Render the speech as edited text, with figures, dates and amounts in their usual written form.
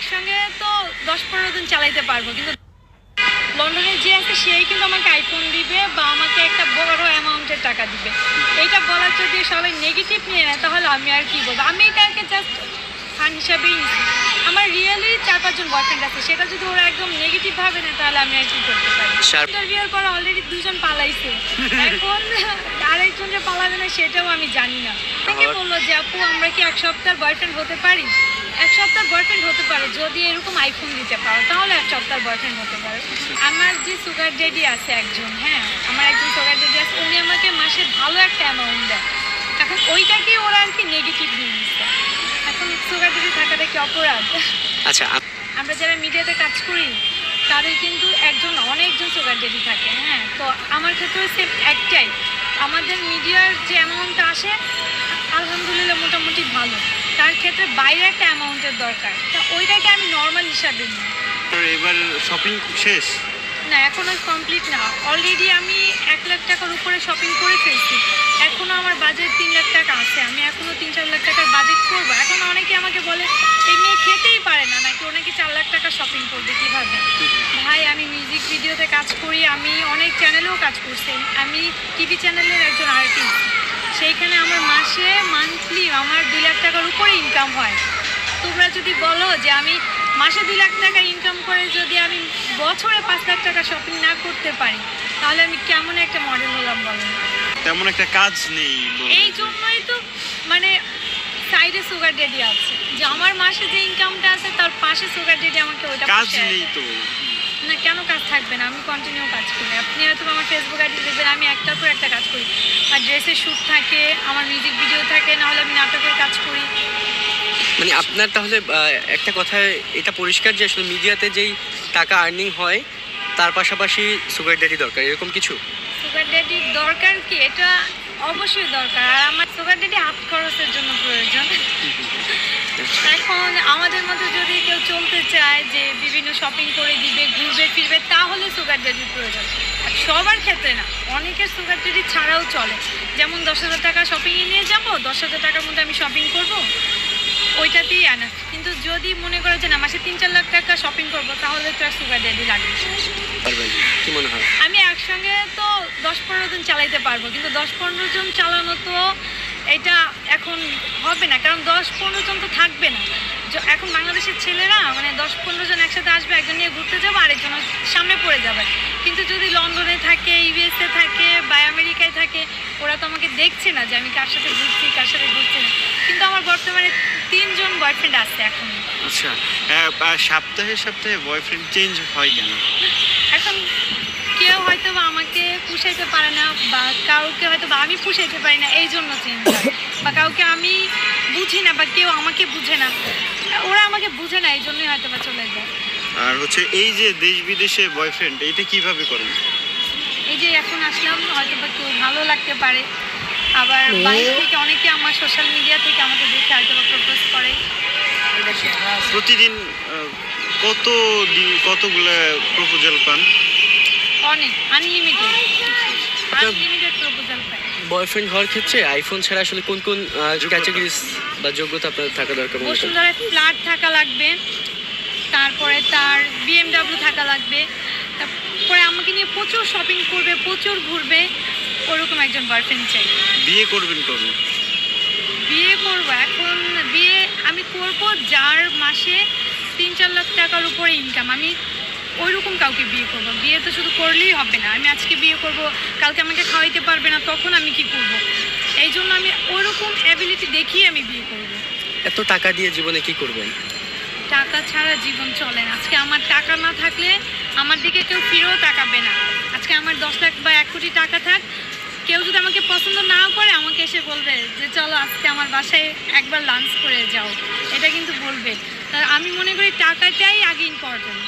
একসঙ্গে তো 10-15 দিন চালাইতে পারবো, কিন্তু লন্ডনে যে আছে সেই কিন্তু আমাকে আইফোন দিবে বা আমাকে একটা বড় অ্যামাউন্টের টাকা দিবে। এইটা বলার যদি সবাই নেগেটিভ নিয়ে নেয় তাহলে আমি আর কি বলবো। আমি এটাকে জাস্ট ফান হিসাবেই নিচ্ছি। আমার রিয়েলি 4-5 জন বয়ফ্রেন্ড আছে, সেটা যদি ওরা একদম নেগেটিভ ভাবে না তাহলে আমি আর কি করতে পারি। ইন্টারভিউর পর অলরেডি 2 জন পালাইছে, এখন আরেকজন যে পালাবে না সেটাও আমি জানি না। আমাকে বললো যে আপু আমরা কি 1 সপ্তাহ বয়ফ্রেন্ড হতে পারি? 1 সপ্তাহ বয়ফ্রেন্ড হতে পারে যদি এরকম আইফোন দিতে পারো, তাহলে 1 সপ্তাহ বয়ফ্রেন্ড হতে পারে। আমার যে সুগার ড্যাডি আছে একজন, হ্যাঁ আমার একজন সুগার ড্যাডি আছে, উনি আমাকে মাসে ভালো একটা অ্যামাউন্ট দেয়। এখন ওইটাকে ওরা আর কি নেগেটিভ নিয়ে নিচ্ছে। এখন সুগার ড্যাডি থাকাটা কি অপরাধ? আচ্ছা, আমরা যারা মিডিয়াতে কাজ করি তাদের কিন্তু অনেকজন সুগার ড্যাডি থাকে। হ্যাঁ, তো আমার ক্ষেত্রে সেম একটাই, আমাদের মিডিয়ার যে অ্যামাউন্টটা আসে আলহামদুলিল্লাহ মোটামুটি ভালো, তার ক্ষেত্রে বাইরে একটা অ্যামাউন্টের দরকার, তা ওইটাকে আমি নর্মাল হিসাবে নিই। এবার শপিং শেষ না, এখনো কমপ্লিট না। অলরেডি আমি 1 লাখ টাকার উপরে শপিং করে ফেলছি, এখনও আমার বাজেট 3 লাখ টাকা আছে। আমি এখনও 3-4 লাখ টাকার বাজেট করবো। এখন অনেকে আমাকে বলে এই মেয়ে খেতেই পারে না, নাকি ওনাকে 4 লাখ টাকা শপিং করবে কীভাবে? ভাই আমি মিউজিক ভিডিওতে কাজ করি, আমি অনেক চ্যানেলেও কাজ করছি, আমি টিভি চ্যানেলের একজন আর্টিস্ট। সেইখানে আমার মান্থলি আমার 2 লাখ টাকার উপরে ইনকাম হয়। তোমরা যদি বলো যে আমি মাসে 2 লাখ টাকা ইনকাম করে যদি আমি বছরে 5 লাখ টাকা শপিং না করতে পারি, তাহলে আমি কেমন একটা মডেল হলাম বলেন? তেমন একটা কাজ নেই, এই জন্যই তো মানে সাইডে সুগার ড্যাডি আছে, যে আমার মাসে যে ইনকামটা আছে তার পাশে সুগার ড্যাডি আমাকে ওইটা কাজ নেই তো। না, কেন কাজ থাকবে না? আমি কন্টিনিউ কাজ করি। আপনি হয়তো আমার ফেসবুক আইডি দেখবেন আমি একটার পর একটা কাজ করি। আর ড্রেসের শ্যুট থাকে, আমার মিউজিক ভিডিও থাকে, নাহলে আমি নাটকের কাজ করি। মানে আপনার তাহলে একটা কথায় এটা পরিষ্কার যে আসলে মিডিয়াতে যেই টাকা আর্নিং হয় তার পাশাপাশি সুগার ড্যাডি দরকার, এরকম কিছু? সুগার ড্যাডির দরকার কি? এটা অবশ্যই দরকার, আর আমার সুগার ড্যাডি হাত খরচের জন্য প্রয়োজন। এখন আমাদের মতো যদি কেউ চলতে চায় যে বিভিন্ন শপিং করে দিবে, ঘুরবে ফিরবে, তাহলে সুগার ড্যাডির প্রয়োজন। আর সবার ক্ষেত্রে না, অনেকের সুগার ড্যাডি ছাড়াও চলে। যেমন 10,000 টাকা শপিংয়ে নিয়ে যাবো, 10,000 টাকার মধ্যে আমি শপিং করব, ওইটাতেই আনা। কিন্তু যদি মনে করে যে না মাসে 3-4 লাখ টাকা শপিং করবো, তাহলে তো আর সুগার ড্যাডি লাগবে। কি মনে হয়? আমি একসঙ্গে তো 10-15 দিন চালাইতে পারবো, কিন্তু 10-15 জন চালানো তো এটা এখন হবে না, কারণ 10-15 জন তো থাকবে না। এখন বাংলাদেশের ছেলেরা মানে 10-15 জন একসাথে আসবে, একজন নিয়ে ঘুরতে যাবো, আরেকজন সামনে পড়ে যাবে। কিন্তু যদি লন্ডনে থাকে, ইউএসএ থাকে বা আমেরিকায় থাকে, ওরা তো আমাকে দেখছে না যে আমি কার সাথে ঘুরছি কার সাথে ঘুরছি না। কিন্তু আমার বর্তমানে 3 জন বয়ফ্রেন্ড আছে এখন। আচ্ছা, সপ্তাহে সপ্তাহে বয়ফ্রেন্ড চেঞ্জ হয় কেন? এখন কেউ হয়তো বা আমাকে পুষাইতে পারে না, বা কাউকে হয়তো বা আমি পুষাইতে পারি না, এই জন্য চেঞ্জ হয়। বা কাউকে আমি বুঝি না, বা কেউ আমাকে বুঝে না, ওরা আমাকে বুঝে না, এই জন্যই হয়তো বা চলে যায়। আর এই যে দেশ বিদেশে বয়ফ্রেন্ড, এটা কিভাবে করেন? এই যে এখন আসলাম, হয়তো বা কেউ ভালো লাগতে পারে, আবার বাইরে থেকে অনেকে আমার সোশ্যাল মিডিয়া থেকে আমাকে দেখে হয়তো বা প্রপোজ করে। প্রতিদিন কতগুলো প্রপোজাল পান? অনেক, আনলিমিটেড প্রপোজাল পাই। বয়ফ্রেন্ড হওয়ার ক্ষেত্রে আইফোন ছাড়া আসলে কোন কোন ক্যাটাগরিজ বা যোগ্যতা আপনার থাকা দরকার? বসুন্ধরা ফ্ল্যাট থাকা লাগবে, তারপরে তার BMW থাকা লাগবে, তারপরে আমাকে নিয়ে প্রচুর শপিং করবে, প্রচুর ঘুরবে, ওরকম একজন বয়ফ্রেন্ড চাই। বিয়ে করবেন কবে? বিয়ে করবো, এখন বিয়ে আমি করবো যার মাসে 3-4 লাখ টাকার উপরে ইনকাম। আমি ওইরকম কাউকে বিয়ে করবো। বিয়ে তো শুধু করলেই হবে না, আমি আজকে বিয়ে করব, কালকে আমাকে খাওয়াইতে পারবে না, তখন আমি কি করব? এই জন্য আমি ওইরকম অ্যাবিলিটি দেখিয়ে আমি বিয়ে করবো। এত টাকা দিয়ে জীবনে কি করবেন? টাকা ছাড়া জীবন চলে না। আজকে আমার টাকা না থাকলে আমার দিকে কেউ ফিরেও তাকাবে না। আজকে আমার 10 লাখ বা 1 কোটি টাকা থাক, কেউ যদি আমাকে পছন্দ না করে আমাকে এসে বলবে যে চলো আজকে আমার বাসায় একবার লাঞ্চ করে যাও, এটা কিন্তু বলবে। আমি মনে করি টাকাটাই আগে ইম্পর্টেন্ট।